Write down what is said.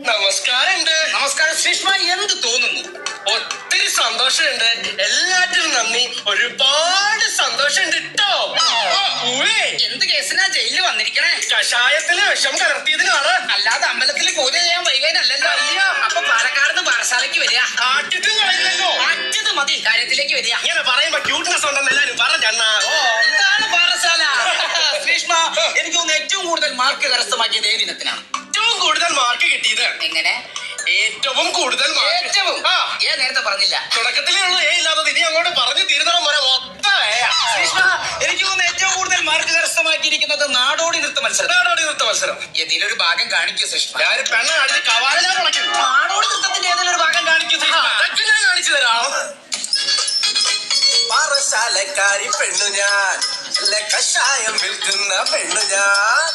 നമസ്കാരമുണ്ട്. നമസ്കാരം ശ്രീഷ്മ. എന്ത് തോന്നുന്നു? ഒത്തിരി സന്തോഷമുണ്ട്. എല്ലാറ്റിനും നന്ദി. ഒരുപാട് സന്തോഷമുണ്ട് കേട്ടോ. എന്ത് കേസിനാ ജയിലിൽ വന്നിരിക്കണേ? കഷായത്തില് വിഷം കലർത്തിയതിനാണ്. അല്ലാതെ അമ്പലത്തിൽ പൂജ ചെയ്യാൻ വൈകാനല്ലല്ലോ. അപ്പൊ പാലക്കാട് പാറശാലയ്ക്ക് വരിക. ആറ്റിട്ടും കളയില്ലല്ലോ. അറ്റത് മതി, കാര്യത്തിലേക്ക് വരിക. ഇങ്ങനെ പറയുമ്പോ ക്യൂട്ട്നെസ് ഉണ്ടെന്ന് എല്ലാരും പറഞ്ഞ. എന്താണ് പാറശാല? ശ്രീഷ്മ, എനിക്ക് തോന്നുന്നു ഏറ്റവും കൂടുതൽ മാർക്ക് കരസ്ഥമാക്കിയത് ഏത് ഇനത്തിനാണ്? ഏറ്റവും കൂടുതൽ മാർക്ക് കിട്ടിയത്. എങ്ങനെ? ഏറ്റവും കൂടുതൽ മാർക്ക്. ഏറ്റവും നേരത്തെ പറഞ്ഞില്ല. തുടക്കത്തിലുള്ള ഇല്ലാത്തത് ഇനി അങ്ങോട്ട് പറഞ്ഞു തീരുന്നവൻ വരെ മൊത്തം ശ്രീഷ്മ, എനിക്ക് തോന്നുന്നു ഏറ്റവും കൂടുതൽ മാർക്ക് കരസ്ഥമാക്കിയിരിക്കുന്നത് നാടോടി നൃത്ത മത്സരം. നാടോടി നൃത്ത മത്സരം. ഏതെങ്കിലും ഭാഗം കാണിക്കൂ ശ്രീഷ്മ. ഞാൻ പെണ്ണ കാണിച്ച് കവാലനാ കളിക്കും. നാടോടി നൃത്തത്തിന്റെ ഏതെങ്കിലും ഭാഗം കാണിക്കൂ ശ്രീഷ്മ. അതൊക്കെ ഞാൻ കാണിച്ചു തരാം. പാറശാലക്കാരി പെണ്ണു ഞാൻ, കഷായം വിൽക്കുന്ന പെണ്ണു ഞാൻ.